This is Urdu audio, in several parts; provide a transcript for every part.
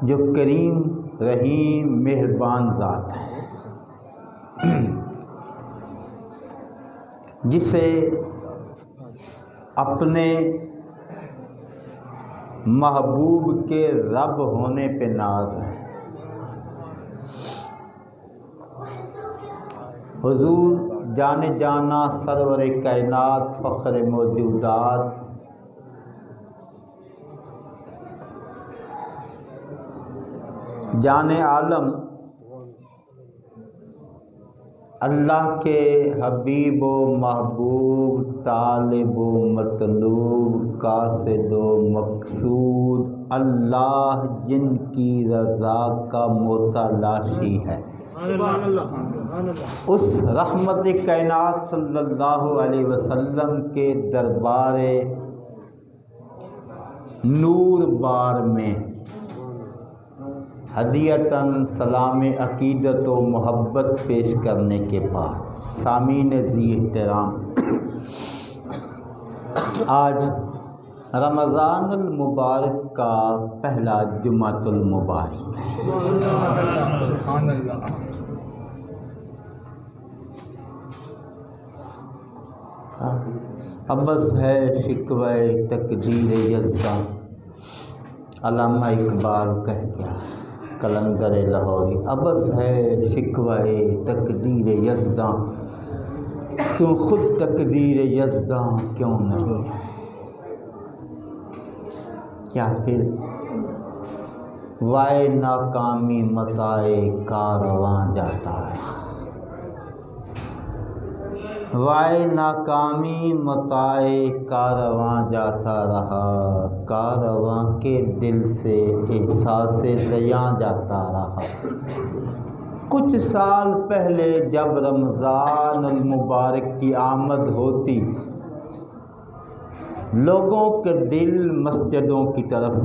جو کریم رحیم مہربان ذات ہے، جسے اپنے محبوب کے رب ہونے پہ ناز ہے۔ حضور جان جانا سرور کائنات فخر موجودات جان عالم اللہ کے حبیب و محبوب طالب و مطلوب قاصد و مقصود اللہ جن کی رضا کا متلاشی ہے، اس رحمت کائنات صلی اللہ علیہ وسلم کے دربار نور بار میں ہدیتاً سلام عقیدت و محبت پیش کرنے کے بعد سامعین ذی احترام، آج رمضان المبارک کا پہلا جمعۃ المبارک ہے۔ ابس ہے شکوہ تقدیر یزداں، علامہ اقبال کہہ گیا کلندر لاہوری، ابس ہے شکوہ تقدیر یزداں، تو خود تقدیر یزداں کیوں نہیں ہے؟ کیا پھر وائے ناکامی متائے کارواں جاتا ہے، وائے ناکامی متائے کارواں جاتا رہا، کارواں کے دل سے احساس ضیاں جاتا رہا۔ کچھ سال پہلے جب رمضان المبارک کی آمد ہوتی، لوگوں کے دل مسجدوں کی طرف،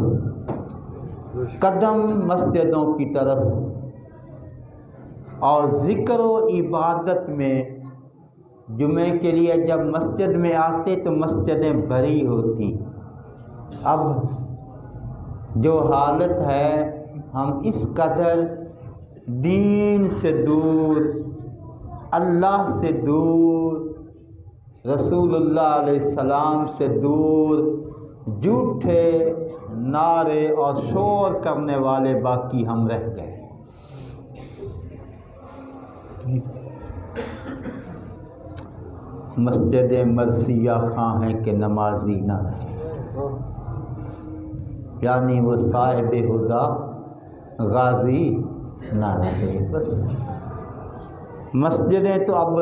قدم مسجدوں کی طرف، اور ذکر و عبادت میں جمعے کے لیے جب مسجد میں آتے تو مسجدیں بھری ہوتی۔ اب جو حالت ہے، ہم اس قدر دین سے دور، اللہ سے دور، رسول اللہ علیہ السلام سے دور، جھوٹے نعرے اور شور کرنے والے باقی ہم رہ گئے۔ مسجد مرثیہ خواہ ہیں کہ نمازی نہ رہے، یعنی وہ صاحب ہدیٰ غازی نہ رہے۔ بس مسجدیں تو اب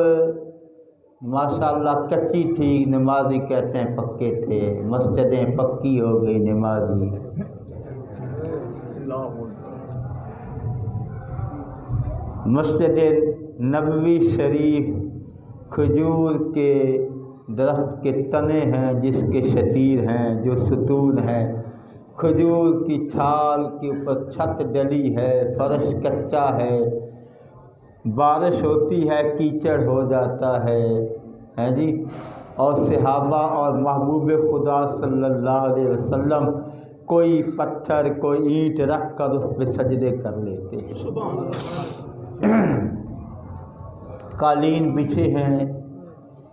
ماشاءاللہ کچی تھی، نمازی کہتے ہیں پکے تھے، مسجدیں پکی ہو گئی، نمازی۔ مسجد نبوی شریف کھجور کے درخت کے تنے ہیں، جس کے شتیر ہیں، جو ستون ہیں، کھجور کی چھال کے اوپر چھت ڈلی ہے، فرش کچا ہے، بارش ہوتی ہے کیچڑ ہو جاتا ہے جی، اور صحابہ اور محبوب خدا صلی اللہ علیہ وسلم کوئی پتھر کوئی اینٹ رکھ کر اس پہ سجدے کر لیتے ہیں۔ قالین بچھے ہیں،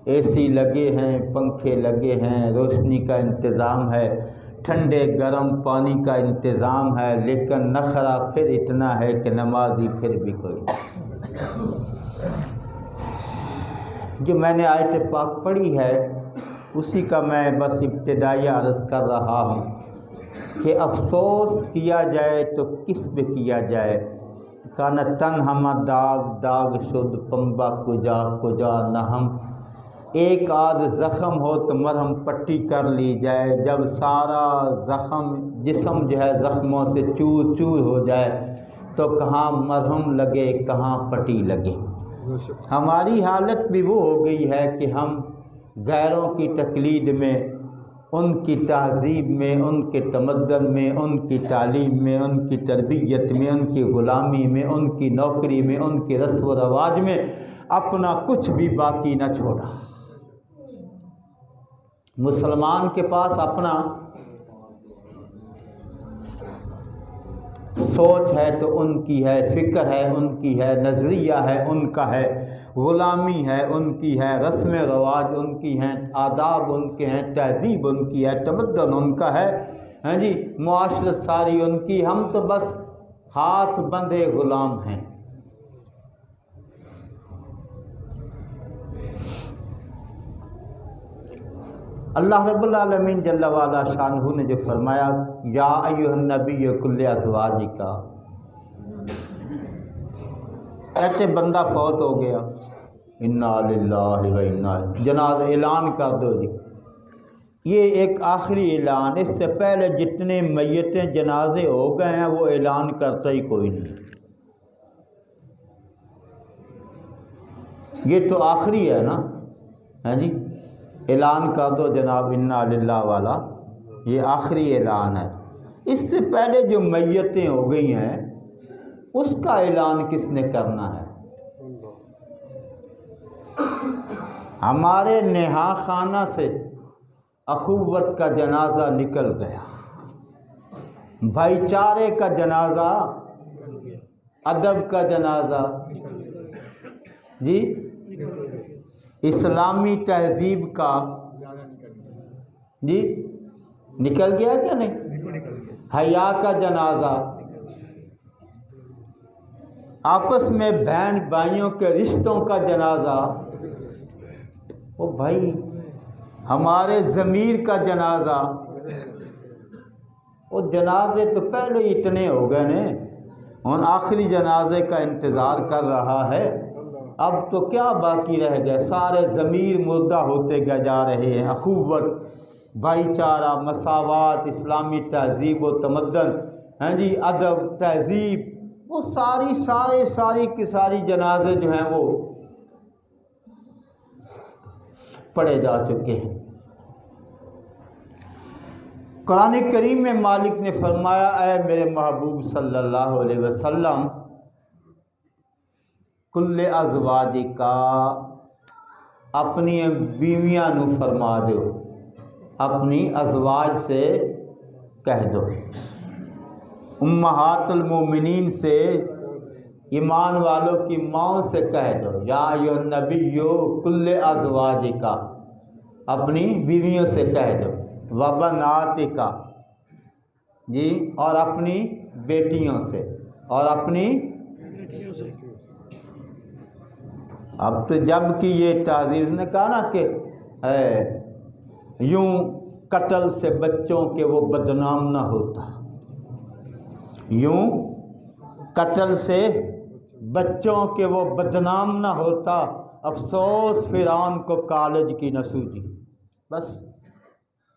اے سی لگے ہیں، پنکھے لگے ہیں، روشنی کا انتظام ہے، ٹھنڈے گرم پانی کا انتظام ہے، لیکن نخرہ پھر اتنا ہے کہ نمازی پھر بھی کوئی نہیں۔ جو میں نے آیت پاک پڑھی ہے اسی کا میں بس ابتدائی عرض کر رہا ہوں کہ افسوس کیا جائے تو کس پہ کیا جائے۔ کانا تن ہمہ داغ داغ شد پنبہ کجا کجا نہ ہم، ایک آدھ زخم ہو تو مرہم پٹی کر لی جائے، جب سارا جسم جو ہے زخموں سے چور چور ہو جائے تو کہاں مرہم لگے کہاں پٹی لگے۔ ہماری حالت بھی وہ ہو گئی ہے کہ ہم غیروں کی تقلید میں، ان کی تہذیب میں، ان کے تمدن میں، ان کی تعلیم میں، ان کی تربیت میں، ان کی غلامی میں، ان کی نوکری میں، ان کے رسم و رواج میں اپنا کچھ بھی باقی نہ چھوڑا۔ مسلمان کے پاس اپنا سوچ ہے تو ان کی ہے، فکر ہے ان کی ہے، نظریہ ہے ان کا ہے، غلامی ہے ان کی ہے، رسم رواج ان کی ہیں، آداب ان کے ہیں، تہذیب ان کی ہے، تمدن ان کا ہے، ہاں جی، معاشرت ساری ان کی، ہم تو بس ہاتھ بندھے غلام ہیں۔ اللہ رب العالمین جل وعلا شانہ نے جو فرمایا یا ایھا النبی کل ازواجک، کہتے بندہ فوت ہو گیا، انا للہ و انا، جنازہ اعلان کر دو جی، یہ ایک آخری اعلان، اس سے پہلے جتنے میتیں جنازے ہو گئے ہیں وہ اعلان کرتا ہی کوئی نہیں، یہ تو آخری ہے نا، ہاں جی، اعلان کر دو جناب انا للہ والا، یہ آخری اعلان ہے۔ اس سے پہلے جو میتیں ہو گئی ہیں اس کا اعلان کس نے کرنا ہے؟ ہمارے نہا خانہ سے اخوت کا جنازہ نکل گیا، بھائی چارے کا جنازہ، ادب کا جنازہ، جی، اسلامی تہذیب کا، جی، نکل گیا کیا نہیں؟ حیا کا جنازہ، آپس میں بہن بھائیوں کے رشتوں کا جنازہ، او بھائی ہمارے ضمیر کا جنازہ، وہ جنازے تو پہلے اتنے ہو گئے نا، اور آخری جنازے کا انتظار کر رہا ہے، اب تو کیا باقی رہ گئے؟ سارے ضمیر مردہ ہوتے گئے جا رہے ہیں۔ اخوت، بھائی چارہ، مساوات، اسلامی تہذیب و تمدن، ہاں جی، ادب، تہذیب، وہ ساری کی ساری جنازے جو ہیں وہ پڑھے جا چکے ہیں۔ قرآن کریم میں مالک نے فرمایا اے میرے محبوب صلی اللہ علیہ وسلم، کل ازواجک، اپنی بیویاں نو فرما دو، اپنی ازواج سے کہہ دو، امہات المومنین سے، ایمان والوں کی ماؤں سے کہہ دو، یا ایھا النبی کل ازواجک، اپنی بیویوں سے کہہ دو، وبناتک، جی، اور اپنی بیٹیوں سے، اور اپنی، اب تو جب کہ یہ تعزیر نے کہا نا کہ یوں قتل سے بچوں کے وہ بدنام نہ ہوتا، یوں قتل سے بچوں کے وہ بدنام نہ ہوتا، افسوس فرعون کو کالج کی نہ سوجی، بس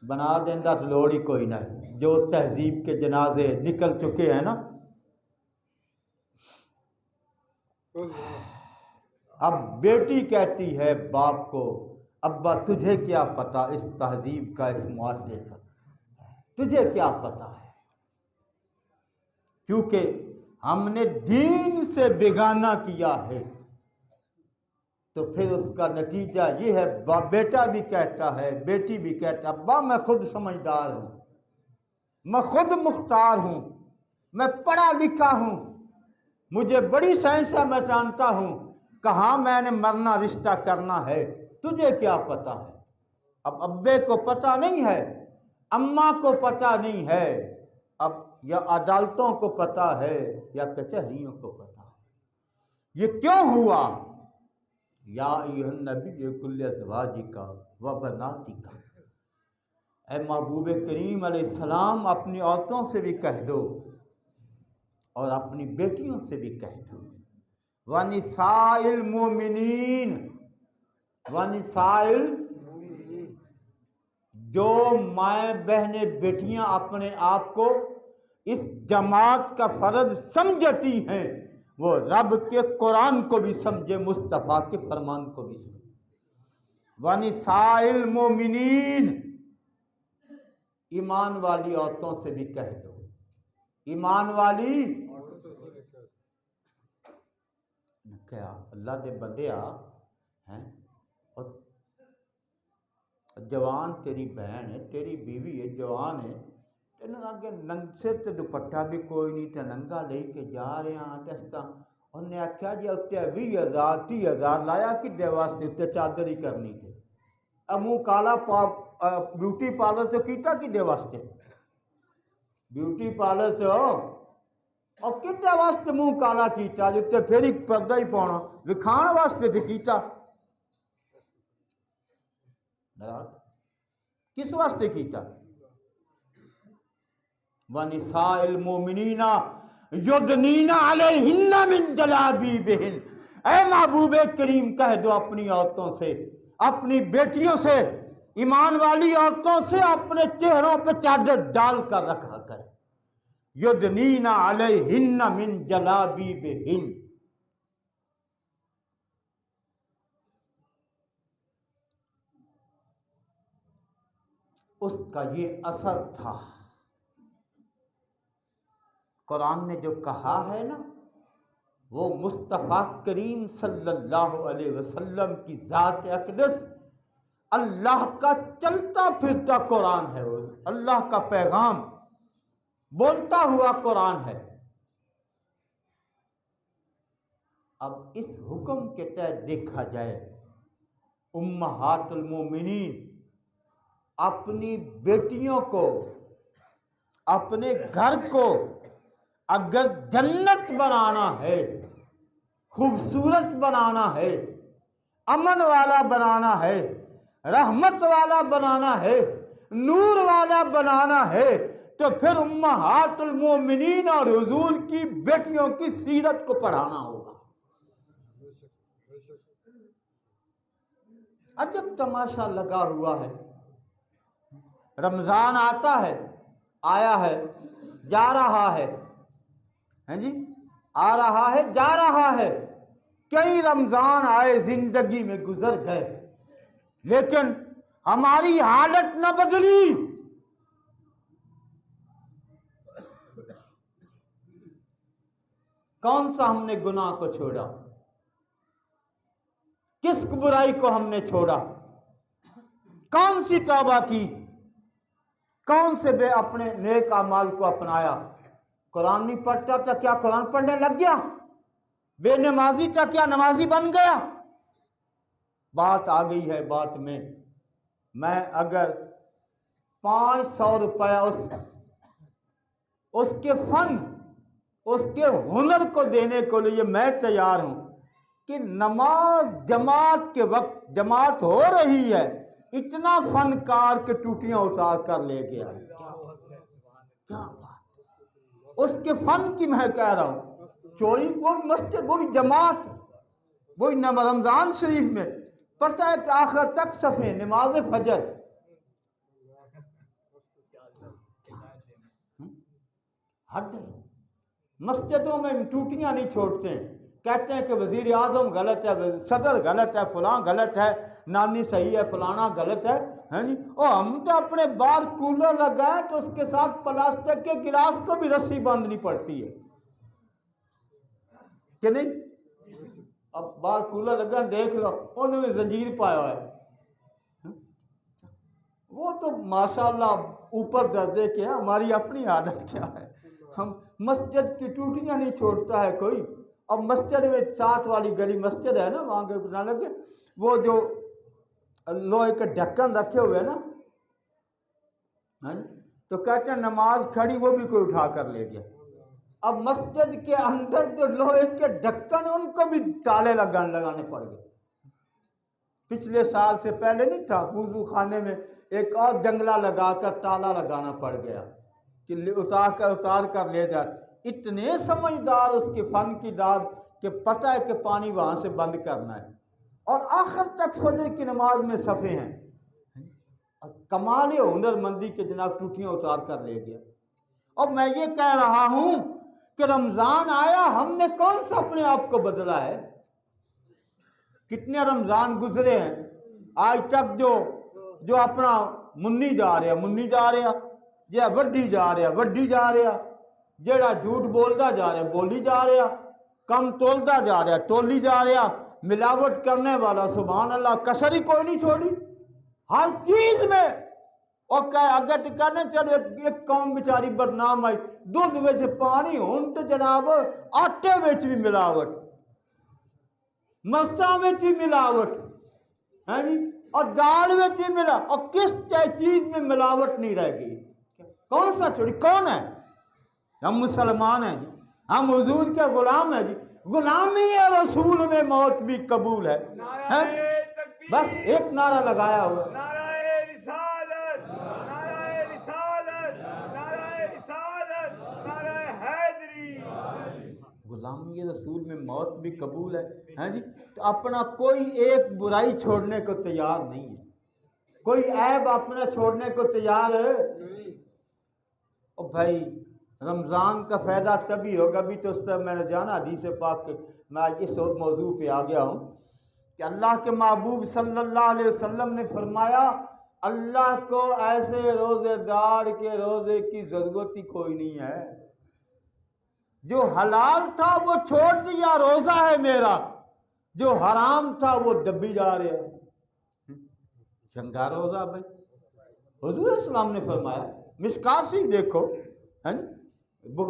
بنا دیندہ تو لوڑ ہی کوئی نہ ہے، جو تہذیب کے جنازے نکل چکے ہیں نا۔ اب بیٹی کہتی ہے باپ کو، ابا تجھے کیا پتہ اس تہذیب کا، اس معاشرے کا، تجھے کیا پتہ ہے، کیونکہ ہم نے دین سے بیگانہ کیا ہے، تو پھر اس کا نتیجہ یہ ہے، بیٹا بھی کہتا ہے، بیٹی بھی کہتا ہے، ابا میں خود سمجھدار ہوں، میں خود مختار ہوں، میں پڑھا لکھا ہوں، مجھے بڑی سائنس ہے، میں جانتا ہوں کہاں میں نے مرنا رشتہ کرنا ہے، تجھے کیا پتہ ہے؟ اب ابے کو پتہ نہیں ہے، اماں کو پتہ نہیں ہے، اب یا عدالتوں کو پتہ ہے یا کچہریوں کو پتہ ہے۔ یہ کیوں ہوا؟ یا ایھا النبی کل ازواجک وبناتک، اے محبوب کریم علیہ السلام اپنی عورتوں سے بھی کہہ دو اور اپنی بیٹیوں سے بھی کہہ دو، وَنِسَاءِ الْمُؤْمِنِينَ، وَنِسَاءِ، جو مائیں بہنیں بیٹیاں اپنے آپ کو اس جماعت کا فرض سمجھتی ہیں، وہ رب کے قرآن کو بھی سمجھے، مصطفیٰ کے فرمان کو بھی سمجھے۔ وَنِسَاءِ الْمُؤْمِنِينَ، ایمان والی عورتوں سے بھی کہہ دو، ایمان والی، کیا اللہ دے بندیا ہیں، اور جوان تیری بہن ہے، تیری بیوی ہے، جوان ہے، تینوں آگے سر تے دوپٹہ بھی کوئی نہیں تے ننگا لے کے جا رہے ہیں تے اس طرح انہیں آخیا جی اتنے 20,000 30,000 لایا کدے واسطے اتنے چادر ہی کرنی تھی منہ کالا بیوٹی پارلر تو کیتا کدے واسطے بیوٹی پارلر تو اور کدے واسطے منہ کالا کیتا جتے پھر ہی پردہ ہی پاؤنا وکھان واسطے تو کیتا کس واسطے کیتا وَنِسَاءِ الْمُؤْمِنِينَ يُدْنِينَ عَلَيْهِنَّ مِنْ جَلَابِيبِهِنَّ اے محبوب کریم کہہ دو اپنی عورتوں سے اپنی بیٹیوں سے ایمان والی عورتوں سے اپنے چہروں پہ چادر ڈال کر رکھا کر يُدْنِينَ عَلَيْهِنَّ مِنْ جَلَابِيبِهِنَّ اس کا یہ اثر تھا قرآن نے جو کہا ہے نا وہ مصطفیٰ کریم صلی اللہ علیہ وسلم کی ذات اقدس اللہ کا چلتا پھرتا قرآن ہے وہ اللہ کا پیغام بولتا ہوا قرآن ہے اب اس حکم کے تحت دیکھا جائے امہات المومنین اپنی بیٹیوں کو اپنے گھر کو اگر جنت بنانا ہے خوبصورت بنانا ہے امن والا بنانا ہے رحمت والا بنانا ہے نور والا بنانا ہے تو پھر امہات المومنین اور حضور کی بیٹیوں کی سیرت کو پڑھانا ہوگا عجب تماشا لگا ہوا ہے رمضان آتا ہے آیا ہے جا رہا ہے جی آ رہا ہے جا رہا ہے کئی رمضان آئے زندگی میں گزر گئے لیکن ہماری حالت نہ بدلی کون سا ہم نے گناہ کو چھوڑا کس برائی کو ہم نے چھوڑا کون سی توبہ کی کون سے بے اپنے نیک اعمال کو اپنایا قرآن نہیں پڑھتا تھا کیا قرآن پڑھنے لگ گیا بے نمازی تھا کیا نمازی بن گیا بات آ گئی ہے بات میں اگر 500 روپیہ اس کے فن اس کے ہنر کو دینے کو لیے میں تیار ہوں کہ نماز جماعت کے وقت جماعت ہو رہی ہے اتنا فنکار کے ٹوٹیاں اتار کر لے گیا کیا بات اس کے فن کی میں کہہ رہا ہوں چوری وہ مسجد وہ بھی جماعت وہی رمضان شریف میں پتہ ہے کہ آخر تک صفیں نماز فجر حد ہے مسجدوں میں ٹوٹیاں نہیں چھوڑتے ہیں کہتے ہیں کہ وزیر اعظم غلط ہے صدر غلط ہے فلاں غلط ہے نانی صحیح ہے فلانا غلط ہے ہاں جی اور ہم تو اپنے باہر کولر لگائیں تو اس کے ساتھ پلاسٹک کے گلاس کو بھی رسی باندھنی پڑتی ہے کہ نہیں اب باہر کولر لگا دیکھ لو انہوں نے زنجیر پایا ہے وہ تو ماشاءاللہ اوپر درجے کے ہیں ہماری اپنی عادت کیا ہے ہم مسجد کی ٹوٹیاں نہیں چھوڑتا ہے کوئی اب مسجد میں ساتھ والی گلی مسجد ہے نا وہاں کے نہ لگے وہ جو لوہے کے ڈھکن رکھے ہوئے ہیں نا تو کہتے ہیں نماز کھڑی وہ بھی کوئی اٹھا کر لے گیا اب مسجد کے اندر جو لوہے کے ڈھکن ان کو بھی تالے لگانے پڑ گئے پچھلے سال سے پہلے نہیں تھا وضو خانے میں ایک اور جنگلہ لگا کر تالا لگانا پڑ گیا کہ اتار کر لے جائے اتنے سمجھدار اس کے فن کی داد کہ پتہ ہے کہ پانی وہاں سے بند کرنا ہے اور آخر تک فجر کی نماز میں صفے ہیں کمال ہنر مندی کے جناب ٹوٹیاں اتار کر لے گیا اور میں یہ کہہ رہا ہوں کہ رمضان آیا ہم نے کون سا اپنے آپ کو بدلا ہے کتنے رمضان گزرے ہیں آج تک جو اپنا منی جا رہا یا وڈی جا رہا جیڑا جھوٹ بولتا جا رہا بولی جا رہا کم تولتا جا رہا تولی جا رہا ملاوٹ کرنے والا سبحان اللہ کسر ہی کوئی نہیں چھوڑی ہر چیز میں اور کہ اگر کہنے چلو ایک قوم بیچاری بدنام آئی دودھ وچ پانی ہون تو جناب آٹے وچ بھی ملاوٹ مرچاں وچ بھی ملاوٹ ہے جی اور دال وچ بھی ملا اور کس چیز میں ملاوٹ نہیں رہ گئی کون سا چھوڑی کون ہے ہم مسلمان ہیں جی ہم حضور کے غلام ہیں جی غلامی رسول میں موت بھی قبول ہے بس ایک نعرہ لگایا ہوا غلامی رسول میں موت بھی قبول ہے جی تو اپنا کوئی ایک برائی چھوڑنے کو تیار نہیں ہے کوئی عیب اپنا چھوڑنے کو تیار ہے اور بھائی رمضان کا فائدہ تبھی ہوگا ابھی تو اس طرح میں نے جانا حدیث پاک کے میں آج اس موضوع پہ آ گیا ہوں کہ اللہ کے محبوب صلی اللہ علیہ وسلم نے فرمایا اللہ کو ایسے روزے دار کے روزے کی ضرورت ہی کوئی نہیں ہے جو حلال تھا وہ چھوڑ دیا روزہ ہے میرا جو حرام تھا وہ دبی جا رہا ہے چنگا روزہ بھائی حضور اسلام نے فرمایا مشکات سے دیکھو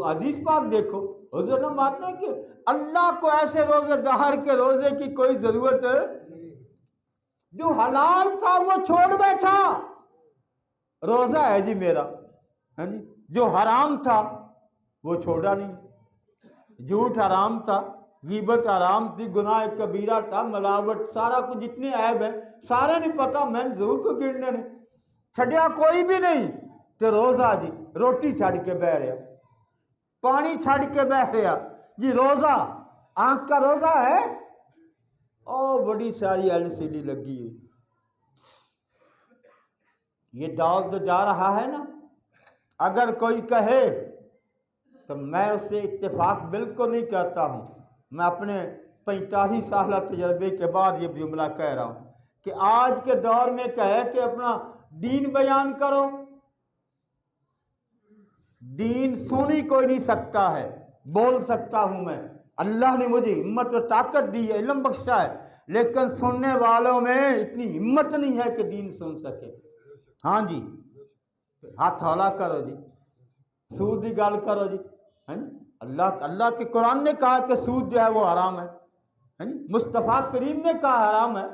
حدیث پاک دیکھو حضور نے مانتے ہیں کہ اللہ کو ایسے روزے دار کے روزے کی کوئی ضرورت ہے جو حلال تھا وہ چھوڑ بیٹھا روزہ ہے جی میرا جو حرام تھا وہ چھوڑا نہیں جھوٹ حرام تھا غیبت حرام تھی گناہ کبیرہ تھا ملاوٹ سارا کچھ جتنے عیب ہیں سارے نہیں پتا میں ضرور کو گرنے نے چھڑیا کوئی بھی نہیں تو روزہ جی روٹی چھڑ کے بہ رہا پانی چھڑ کے بہ رہا جی روزہ آنکھ کا روزہ ہے او بڑی ساری LCD لگی ہوئی یہ دور تو جا رہا ہے نا اگر کوئی کہے تو میں اس سے اتفاق بالکل نہیں کرتا ہوں میں اپنے 45 سالہ تجربے کے بعد یہ جملہ کہہ رہا ہوں کہ آج کے دور میں کہے کہ اپنا دین بیان کرو دین سنی کوئی نہیں سکتا ہے بول سکتا ہوں میں اللہ نے مجھے ہمت و طاقت دی ہے علم بخشا ہے لیکن سننے والوں میں اتنی ہمت نہیں ہے کہ دین سن سکے ہاں جی ہاتھ ہلا کرو جی سود کی گل کرو جی اللہ کے قرآن نے کہا کہ سود جو ہے وہ حرام ہے مصطفیٰ کریم نے کہا حرام ہے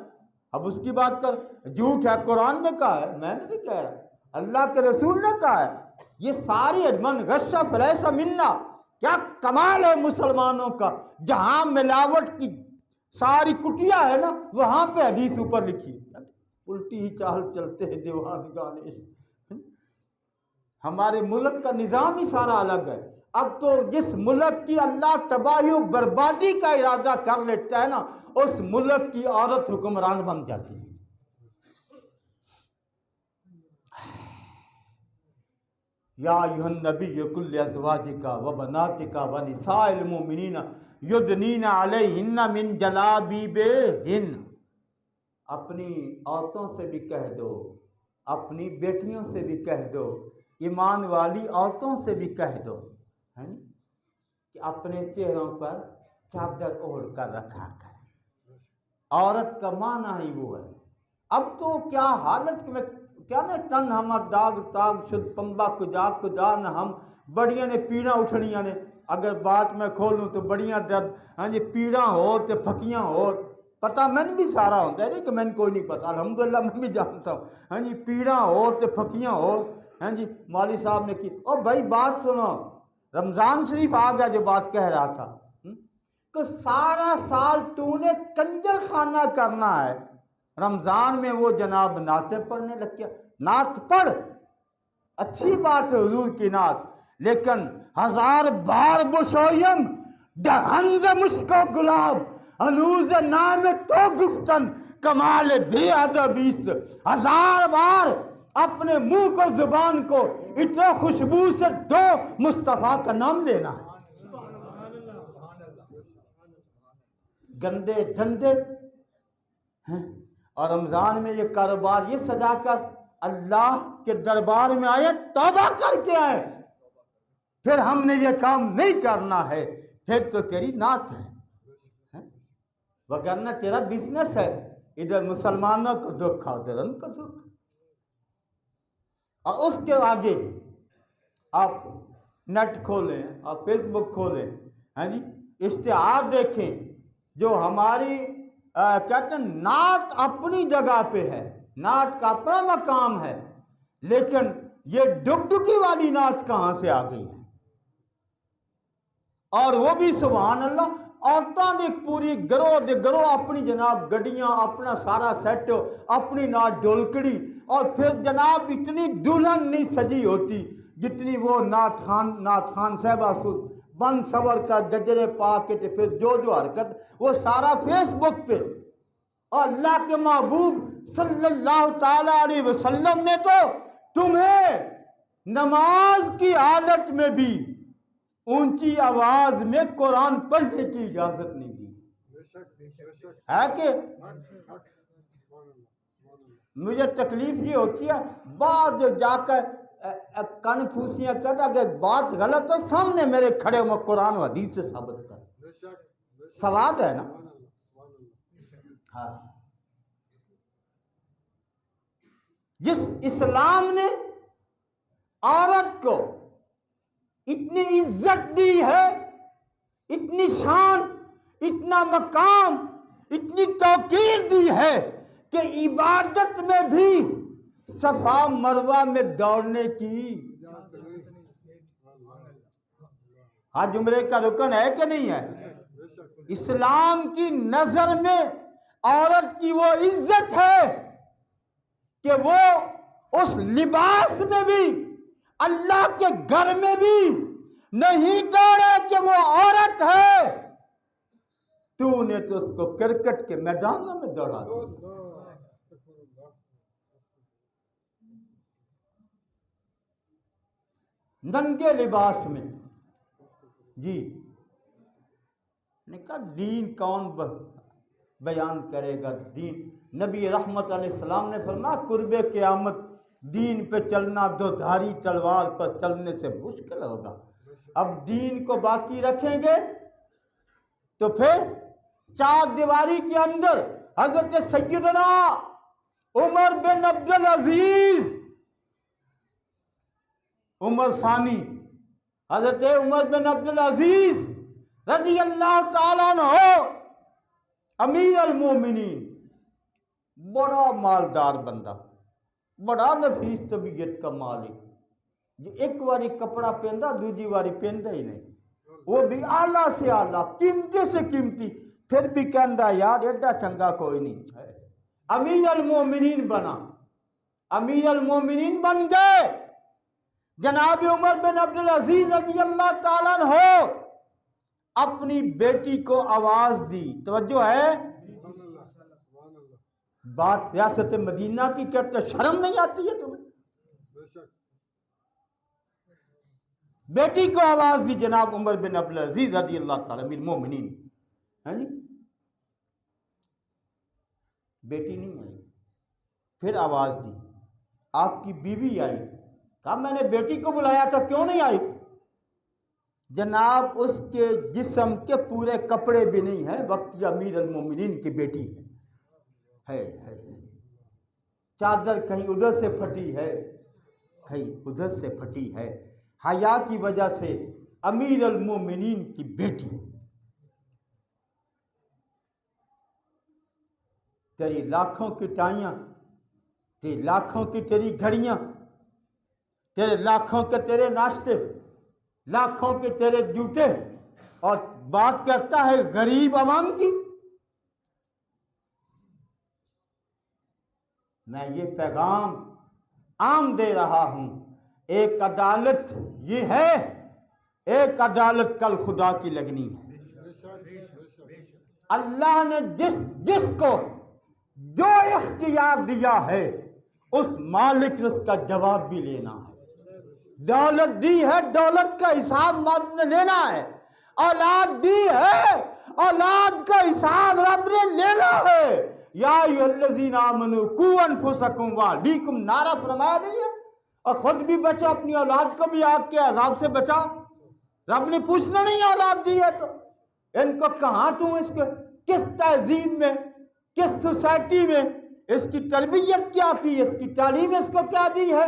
اب اس کی بات کر جھوٹ ہے قرآن نے کہا ہے میں نے نہیں کہہ رہا اللہ کے رسول نے کہا ہے یہ ساری من غش فلیس منا کیا کمال ہے مسلمانوں کا جہاں ملاوٹ کی ساری کٹیا ہے نا وہاں پہ حدیث اوپر لکھی الٹی ہی چال چلتے ہیں دیوان گانے ہمارے ملک کا نظام ہی سارا الگ ہے اب تو جس ملک کی اللہ تباہی و بربادی کا ارادہ کر لیتا ہے نا اس ملک کی عورت حکمران بن جاتی ہے یا ایھا النبی قل لازواجک و بناتک و نساء المؤمنین یدنین علیہن من جلابیبہن اپنی عورتوں سے بھی کہہ دو اپنی بیٹیوں سے بھی کہہ دو ایمان والی عورتوں سے بھی کہہ دو کہ اپنے چہروں پر چادر اوڑھ کر رکھا کریں عورت کا معنی ہی وہ ہے اب تو کیا حالت میں کیا نا تن ہمر داغ تاغ شد پمبا کجا کجا نہ ہم بڑیاں نے پیڑاں اٹھنیاں نے اگر بات میں کھولوں تو بڑیاں درد ہاں جی پیڑاں ہو تو پھکیاں ہو پتہ میں بھی سارا ہوتا ہے نہیں کہ میں نے کوئی نہیں پتا الحمدللہ میں بھی جانتا ہوں ہاں جی پیڑاں ہو تو پھکیاں ہو ہاں جی مولوی صاحب نے کی اور بھائی بات سنو رمضان شریف آ گیا جو بات کہہ رہا تھا کہ سارا سال تو نے کنجر خانہ کرنا ہے رمضان میں وہ جناب نعتیں پڑھنے لگ گیا نعت پڑھ اچھی بات ہے حضور کی نعت لیکن ہزار بار بشویم دہنز مشک و گلاب انوز نام تو گفتن کمال بے ادبیس ہزار بار اپنے منہ کو زبان کو اتنے خوشبو سے دو مصطفیٰ کا نام لینا ہے گندے دھندے اور رمضان میں یہ کاروبار یہ سجا کر اللہ کے دربار میں آئے توبہ کر کے آئے پھر ہم نے یہ کام نہیں کرنا ہے پھر تو تیری نعت ہے وگرنہ تیرا بزنس ہے ادھر مسلمانوں کو دکھ ادھر ان کو دکھ اور اس کے آگے آپ نیٹ کھولیں، آپ فیس بک کھولیں، ہاں جی، اشتہار دیکھیں جو ہماری کہتے ہیں نعت اپنی جگہ پہ ہے، نعت کا اپنا مقام ہے، لیکن یہ ڈگڈگی والی نعت کہاں سے آ گئی ہے؟ اور وہ بھی سبحان اللہ عورتوں دی پوری گروہ اپنی جناب گڈیاں، اپنا سارا سیٹ، اپنی نعت ڈولکڑی، اور پھر جناب اتنی دلہن نہیں سجی ہوتی جتنی وہ نعت خان صاحبہ بن سور کا گجرے پا کے پھر جو حرکت وہ سارا فیس بک پہ. اور اللہ کے محبوب صلی اللہ تعالی علیہ وسلم نے تو تمہیں نماز کی حالت میں بھی اونچی آواز میں قرآن پڑھنے کی اجازت نہیں دی. ہے کہ مجھے تکلیف یہ ہوتی ہے بعد جا کر کن پھوسیاں کہتا کہ بات غلط ہے، سامنے میرے کھڑے میں قرآن و حدیث سے ثابت کر. سواد ہے نا. ہاں، جس اسلام نے عورت کو اتنی عزت دی ہے، اتنی شان، اتنا مقام، اتنی توقیر دی ہے کہ عبادت میں بھی صفا مروہ میں دوڑنے کی حج عمرے کا رکن ہے کہ نہیں ہے؟ اسلام کی نظر میں عورت کی وہ عزت ہے کہ وہ اس لباس میں بھی اللہ کے گھر میں بھی نہیں دوڑے کہ وہ عورت ہے. تو نے تو اس کو کرکٹ کے میدانوں میں دوڑا دیا. ننگے لباس میں. جی نے کہا دین کون بیان کرے گا؟ دین نبی رحمت علیہ السلام نے فرمایا قرب قیامت دین پہ چلنا دو دھاری تلوار پر چلنے سے مشکل ہوگا. اب دین کو باقی رکھیں گے تو پھر چار دیواری کے اندر حضرت سیدنا عمر بن عبدالعزیز، عمر ثانی، حضرت عمر بن عبدالعزیز رضی اللہ تعالیٰ عنہ امیر المومنین، بڑا مالدار بندہ، بڑا نفیس طبیعت کا مالک، جو ایک واری کپڑا پہندا دوسری واری پہندا ہی نہیں، وہ بھی اعلیٰ سے اعلیٰ، قیمتی سے قیمتی، پھر بھی کہندا یار ایڈا چنگا کوئی نہیں. امیر المومنین بنا، امیر المومنین بن گئے. جناب عمر بن عبدالعزیز رضی اللہ تعالیٰ عنہ اپنی بیٹی کو آواز دی. توجہ ہے؟ بات ریاست مدینہ کی کہتے شرم نہیں آتی ہے تمہیں؟ بیٹی کو آواز دی جناب عمر بن عبدالعزیز رضی اللہ تعالیٰ امیر مومنین. بیٹی نہیں آئی، پھر آواز دی. آپ کی بیوی آئی، کہا میں نے بیٹی کو بلایا تھا کیوں نہیں آئی؟ جناب اس کے جسم کے پورے کپڑے بھی نہیں ہیں، وقت امیر المومنین کی بیٹی ہے. چادر کہیں ادھر سے پھٹی ہے، کہیں ادھر سے پھٹی ہے، حیا کی وجہ سے امیر المومنین کی بیٹی. تیری لاکھوں کی ٹائیاں، تیری لاکھوں کی تیری گھڑیاں، تیرے لاکھوں کے تیرے ناشتے، لاکھوں کے تیرے جوتے، اور بات کرتا ہے غریب عوام کی. میں یہ پیغام عام دے رہا ہوں، ایک عدالت یہ ہے، ایک عدالت کل خدا کی لگنی ہے. اللہ نے جس کو جو اختیار دیا ہے اس مالک نے اس کا جواب بھی لینا ہے. دولت دی ہے، دولت کا حساب رب نے لینا ہے. اولاد دی ہے، اولاد کا حساب رب نے لینا ہے. یا ایھا الذین آمنوا قوا انفسکم واہلیکم نارا فرمایا نہیں ہے؟ اور خود بھی بچا، اپنی اولاد کو بھی آگ کے عذاب سے بچا. رب نے پوچھنا نہیں اولاد دی ہے تو ان کو کہاں تو اس کے کس تہذیب میں، کس سوسائٹی میں اس کی تربیت کیا کی، اس کی تعلیم اس کو کیا دی ہے.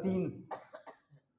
3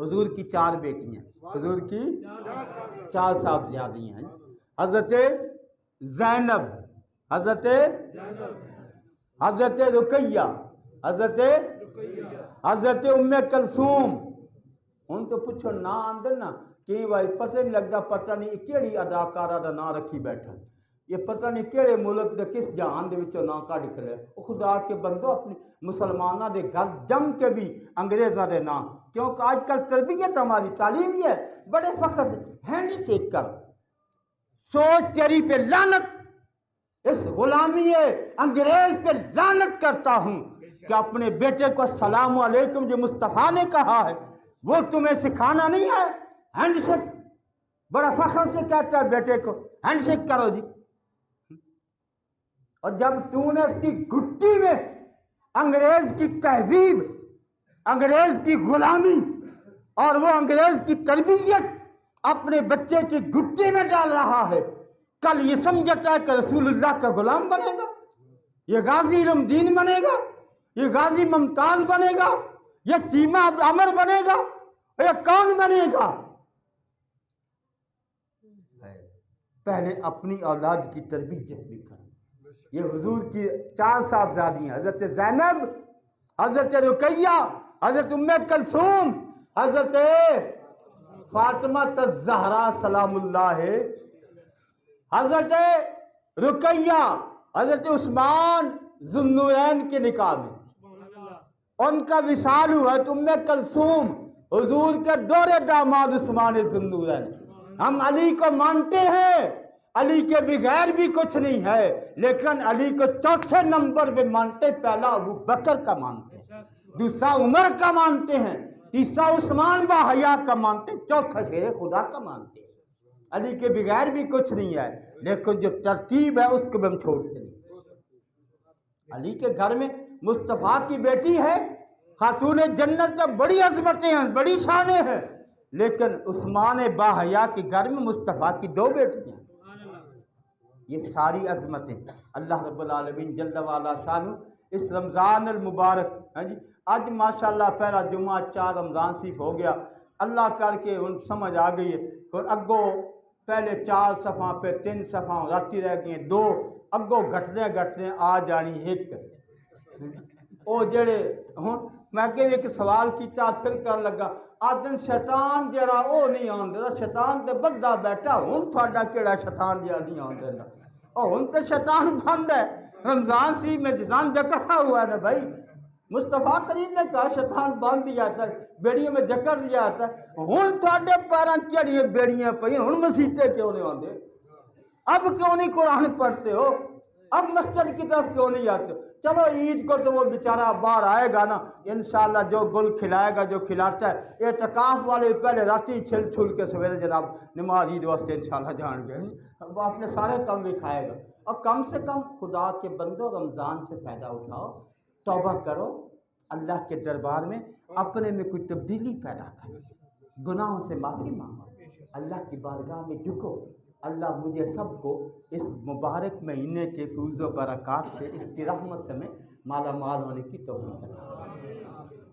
حضور کی 4 بیٹیاں، حضور کی 4 صاحبزادی ہیں، حضرت زینب، حضرت رقیہ، حضرت ام کلثوم۔ ہوں تو پوچھو نہ آندر نا کہ بھائی پتہ نہیں لگتا، پتہ نہیں کیڑی اداکارہ دا نام رکھی بیٹھا، یہ پتہ نہیں کہڑے ملک دے کس جہان دے وچوں نام کڈ نکلے۔ خدا کے بندو اپنی مسلمانوں دے گھر جم کے بھی انگریزاں دے نام، کیونکہ آج کل تربیت ہماری تعلیم یہ ہے بڑے فخر سے ہینڈ شیک کر، سوچ تیری پہ لعنت، اس غلامی انگریز پہ لعنت کرتا ہوں کہ اپنے بیٹے کو السلام علیکم جو مصطفیٰ نے کہا ہے وہ تمہیں سکھانا نہیں ہے۔ ہینڈ شیک بڑا فخر سے کہتا ہے بیٹے کو ہینڈ شیک کرو جی، اور جب تو نے اس کی گھٹی میں انگریز کی تہذیب، انگریز کی غلامی اور وہ انگریز کی تربیت اپنے بچے کی گھٹی میں ڈال رہا ہے، کل یہ سمجھتا ہے کہ رسول اللہ کا غلام بنے گا، یہ غازی علم دین بنے گا، یہ غازی ممتاز بنے گا، یہ چیمہ عمر بنے گا، یہ کون بنے گا؟ پہلے اپنی اولاد کی تربیت بھی کریں۔ یہ حضور کی 4 صاحبزادیاں، حضرت زینب، حضرت رقیہ، حضرت ام کلثوم، حضرت فاطمہ الزہرا سلام اللہ، حضرت رقیہ، حضرت عثمان ذو النورین کے نکاح میں ان کا وصال ہوا تو ام کلثوم حضور کے دورے داماد عثمان ذو النورین۔ ہم علی کو مانتے ہیں، علی کے بغیر بھی کچھ نہیں ہے، لیکن علی کو 4تھے نمبر پہ مانتے، پہلا ابو بکر کا مانتے ہیں، دوسرا عمر کا مانتے ہیں، تیسرا عثمان با حیا کا مانتے ہیں، چوتھا شیر خدا کا مانتے ہیں۔ علی کے بغیر بھی کچھ نہیں ہے، لیکن جو ترتیب ہے اس کو ہم چھوڑتے نہیں۔ علی کے گھر میں مصطفیٰ کی بیٹی ہے، خاتون جنت، بڑی عظمتیں ہیں، بڑی شانیں ہیں، لیکن عثمان با حیا کے گھر میں مصطفیٰ کی 2 بیٹیاں ہیں۔ یہ ساری عظمتیں اللہ رب العالمین جل وعلا شانہ اس رمضان المبارک، آج ماشاءاللہ پہلا جمعہ 4 رمضان صرف ہو گیا، اللہ کر کے ان سمجھ آ گئی ہے کہ اگو پہلے 4 صفحہ پہ 3 صفحہ راتی رہ گئے 2، اگو گھٹنے آ جانی 1۔ وہ جڑے ہوں میں اگے ایک سوال کیتا پھر کر لگا آدن شیطان جڑا وہ نہیں آندا، شیطان تے بندہ بیٹھا، ہوں تھوڑا کیڑا شیطان جڑا نہیں آندا، اور ہوں تو شیطان بند ہے، رمضان شریف میں شیطان جکڑا ہوا ہے نا بھائی، مصطفیٰ کریم نے کہا شیطان باندھ دیا جاتا ہے، بیڑیوں میں جکڑ دیا جاتا ہے، ہوں تھوڑے پیراں کیڑیاں بیڑیاں پئی، ہوں مسیتے کیوں نہیں آندے؟ اب کیوں نہیں قرآن پڑھتے ہو؟ اب مسجد کی طرف کیوں نہیں آتے؟ چلو عید کو تو وہ بیچارہ باہر آئے گا نا، انشاءاللہ جو گل کھلائے گا، جو کھلاتا ہے، اعتکاف والے پہلے راتی چھل کے سویرے جناب نماز عید واسطے انشاءاللہ جان گئے، وہ اپنے سارے کم بھی کھائے گا۔ اور کم سے کم خدا کے بندو رمضان سے فائدہ اٹھاؤ، توبہ کرو، اللہ کے دربار میں اپنے میں کوئی تبدیلی پیدا کرو، گناہوں سے معافی مانگو، اللہ کی بارگاہ میں جھکو۔ اللہ مجھے سب کو اس مبارک مہینے کے فیض و برکات سے، اس کی رحمت سے میں مالا مال ہونے کی توفیق عطا فرمائے۔